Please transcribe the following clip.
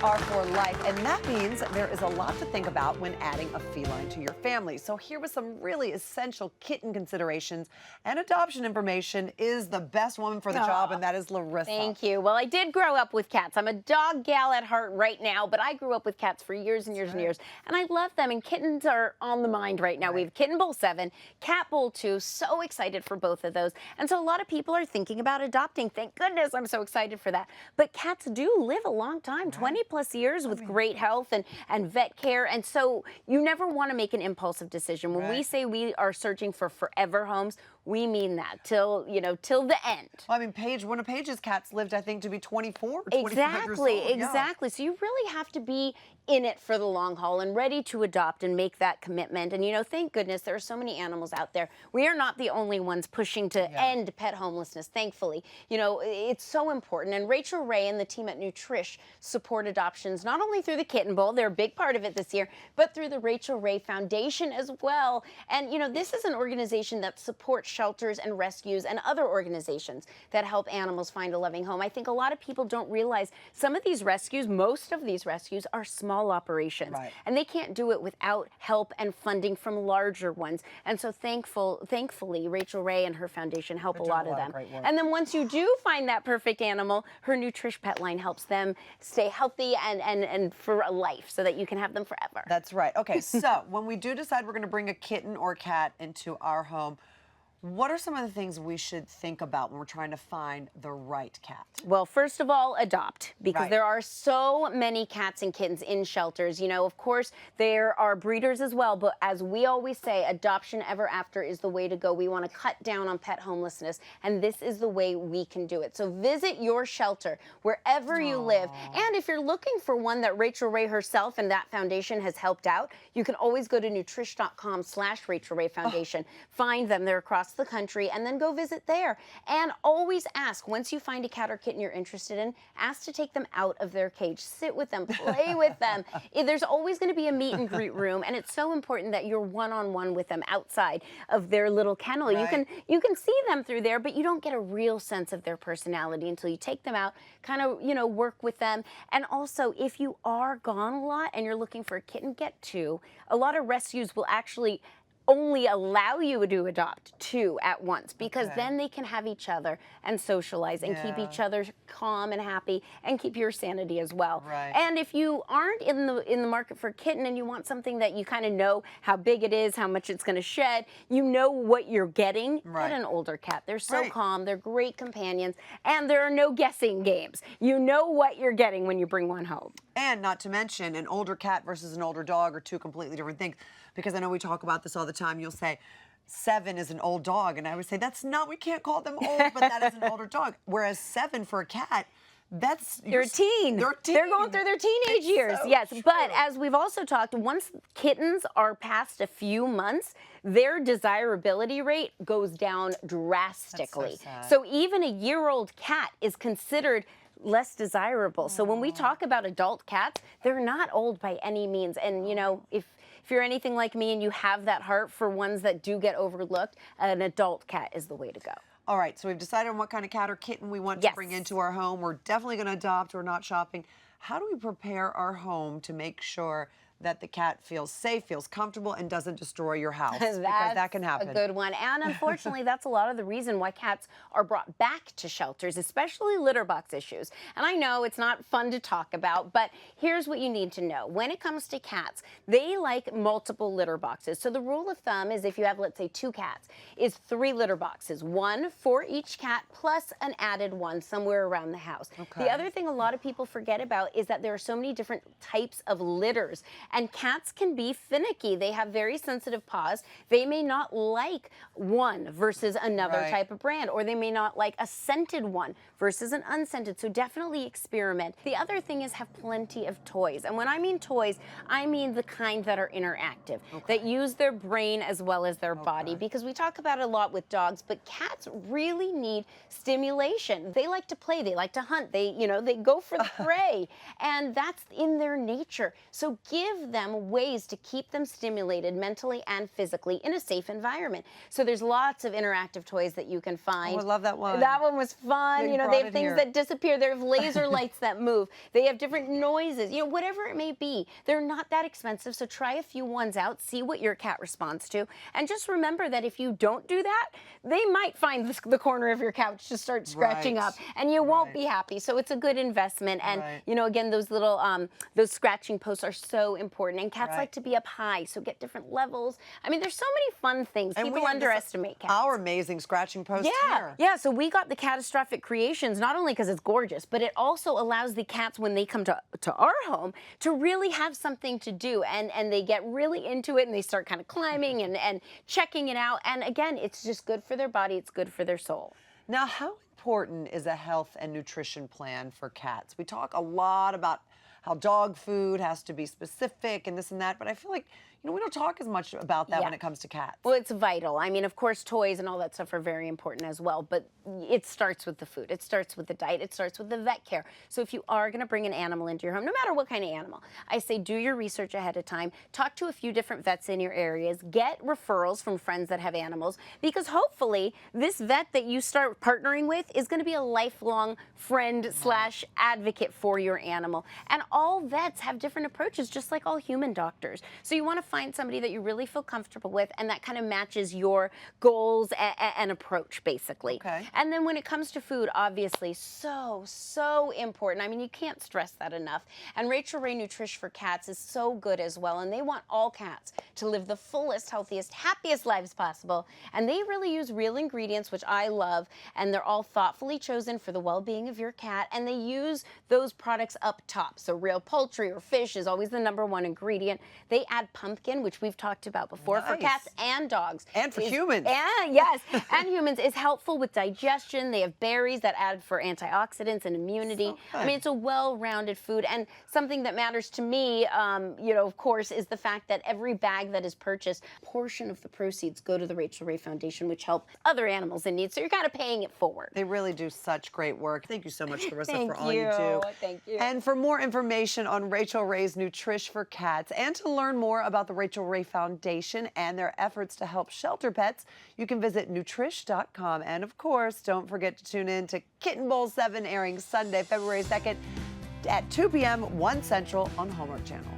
are for life, and that means there is a lot to think about when adding a feline to your family. So here with some really essential kitten considerations and adoption information is the best woman for the job, and that is Larissa. Thank you. Well, I did grow up with cats. I'm a dog gal at heart right now, but I grew up with cats for years and years and years, and I love them, and kittens are on the mind right now. We have Kitten Bowl 7, Cat Bowl 2, so excited for both of those. And so a lot of people are thinking about adopting. Thank goodness, I'm so excited for that. But cats do live a long time, 20 plus years with great health and vet care. And so you never want to make an impulsive decision. When we say we are searching for forever homes, we mean that till the end. Well, I mean, one of Paige's cats lived, I think, to be 24 or 25 years old. Exactly. So you really have to be in it for the long haul and ready to adopt and make that commitment. And, thank goodness there are so many animals out there. We are not the only ones pushing to end pet homelessness, thankfully. It's so important. And Rachel Ray and the team at Nutrish support adoptions, not only through the Kitten Bowl, they're a big part of it this year, but through the Rachel Ray Foundation as well. And, this is an organization that supports shelters and rescues and other organizations that help animals find a loving home. I think a lot of people don't realize some of these rescues, most of these rescues, are small operations, and they can't do it without help and funding from larger ones. And so thankfully, Rachel Ray and her foundation help a lot of them. And then once you do find that perfect animal, her Nutrish Pet line helps them stay healthy and for a life so that you can have them forever. That's right. Okay, so when we do decide we're going to bring a kitten or cat into our home, what are some of the things we should think about when we're trying to find the right cat? Well, first of all, adopt, because there are so many cats and kittens in shelters. Of course, there are breeders as well, but as we always say, adoption ever after is the way to go. We want to cut down on pet homelessness, and this is the way we can do it. So visit your shelter wherever you live. And if you're looking for one that Rachel Ray herself and that foundation has helped out, you can always go to nutrish.com/Rachel Ray Foundation. Find them. They're across the country, and then go visit there. And always ask, once you find a cat or kitten you're interested in, ask to take them out of their cage. Sit with them, play with them. There's always going to be a meet and greet room, and it's so important that you're one-on-one with them outside of their little kennel. You can see them through there, but you don't get a real sense of their personality until you take them out, kind of, work with them. And also, if you are gone a lot and you're looking for a kitten, get two. A lot of rescues will actually only allow you to adopt two at once, because then they can have each other and socialize and keep each other calm and happy and keep your sanity as well. And if you aren't in the market for a kitten and you want something that you kind of know how big it is, how much it's going to shed, you know what you're getting, get an older cat. They're so calm, they're great companions, and there are no guessing games. You know what you're getting when you bring one home. And not to mention, an older cat versus an older dog are two completely different things. Because I know we talk about this all the time. You'll say 7 is an old dog, and I would say that's not. We can't call them old, but that is an older dog. Whereas 7 for a cat, they're a teen. They're going through their teenage years. Yes, true. But as we've also talked, once kittens are past a few months, their desirability rate goes down drastically. So even a year-old cat is considered less desirable. So when we talk about adult cats, they're not old by any means. And if you're anything like me and you have that heart for ones that do get overlooked, an adult cat is the way to go. All right, so we've decided on what kind of cat or kitten we want to bring into our home. We're definitely going to adopt. We're not shopping. How do we prepare our home to make sure that the cat feels safe, feels comfortable, and doesn't destroy your house? Because that can happen. A good one. And unfortunately, that's a lot of the reason why cats are brought back to shelters, especially litter box issues. And I know it's not fun to talk about, but here's what you need to know. When it comes to cats, they like multiple litter boxes. So the rule of thumb is if you have, let's say, 2 cats, is 3 litter boxes, 1 for each cat plus an added one somewhere around the house. The other thing a lot of people forget about is that there are so many different types of litters. And cats can be finicky. They have very sensitive paws. They may not like one versus another type of brand, or they may not like a scented one versus an unscented. So definitely experiment. The other thing is have plenty of toys. And when I mean toys, I mean the kind that are interactive, that use their brain as well as their body, because we talk about it a lot with dogs, but cats really need stimulation. They like to play, they like to hunt, they go for the prey, and that's in their nature. So give give them ways to keep them stimulated mentally and physically in a safe environment. So there's lots of interactive toys that you can find. Oh, I love that one. That one was fun. They You know, brought they have it things here. that disappear. They have laser lights that move. They have different noises, you know, whatever it may be. They're not that expensive, so try a few ones out, see what your cat responds to, and just remember that if you don't do that, they might find the corner of your couch to start scratching Right. up, and you won't Right. be happy. So it's a good investment, and Right. you know, again, those little those scratching posts are so important, and cats Right. like to be up high, so get different levels. I mean, there's so many fun things. And we People have this- underestimate cats. Our amazing scratching post here. Yeah, so we got the Catastrophic Creations not only because it's gorgeous, but it also allows the cats when they come to our home to really have something to do, and they get really into it, and they start kind of climbing and checking it out. And again, it's just good for their body, it's good for their soul. Now, how important is a health and nutrition plan for cats? We talk a lot about how dog food has to be specific and this and that, but I feel like, you know, we don't talk as much about that when it comes to cats. Well, it's vital. I mean, of course, toys and all that stuff are very important as well, but it starts with the food. It starts with the diet. It starts with the vet care. So if you are going to bring an animal into your home, no matter what kind of animal, I say do your research ahead of time. Talk to a few different vets in your areas. Get referrals from friends that have animals, because hopefully this vet that you start partnering with is going to be a lifelong friend slash advocate for your animal. And all vets have different approaches, just like all human doctors. So you want to find somebody that you really feel comfortable with and that kind of matches your goals and approach, basically. Okay. And then when it comes to food, obviously, so important. I mean, you can't stress that enough. And Rachel Ray Nutrish for Cats is so good as well. And they want all cats to live the fullest, healthiest, happiest lives possible. And they really use real ingredients, which I love. And they're all thoughtfully chosen for the well-being of your cat. And they use those products up top. So real poultry or fish is always the #1 ingredient. They add pumpkin, which we've talked about before, for Nice. cats and dogs. And for humans. And yes, and humans, is helpful with digestion. They have berries that add for antioxidants and immunity. So I good. mean, it's a well-rounded food. And something that matters to me, you know, of course, is the fact that every bag that is purchased, a portion of the proceeds go to the Rachel Ray Foundation, which help other animals in need. So you're kind of paying it forward. They really do such great work. Thank you so much, Larissa, Thank for all you do. Thank you. And for more information on Rachel Ray's Nutrish for Cats and to learn more about the Rachel Ray Foundation and their efforts to help shelter pets, you can visit Nutrish.com. And of course, don't forget to tune in to Kitten Bowl 7, airing Sunday, February 2nd at 2 p.m., 1 Central on Hallmark Channel.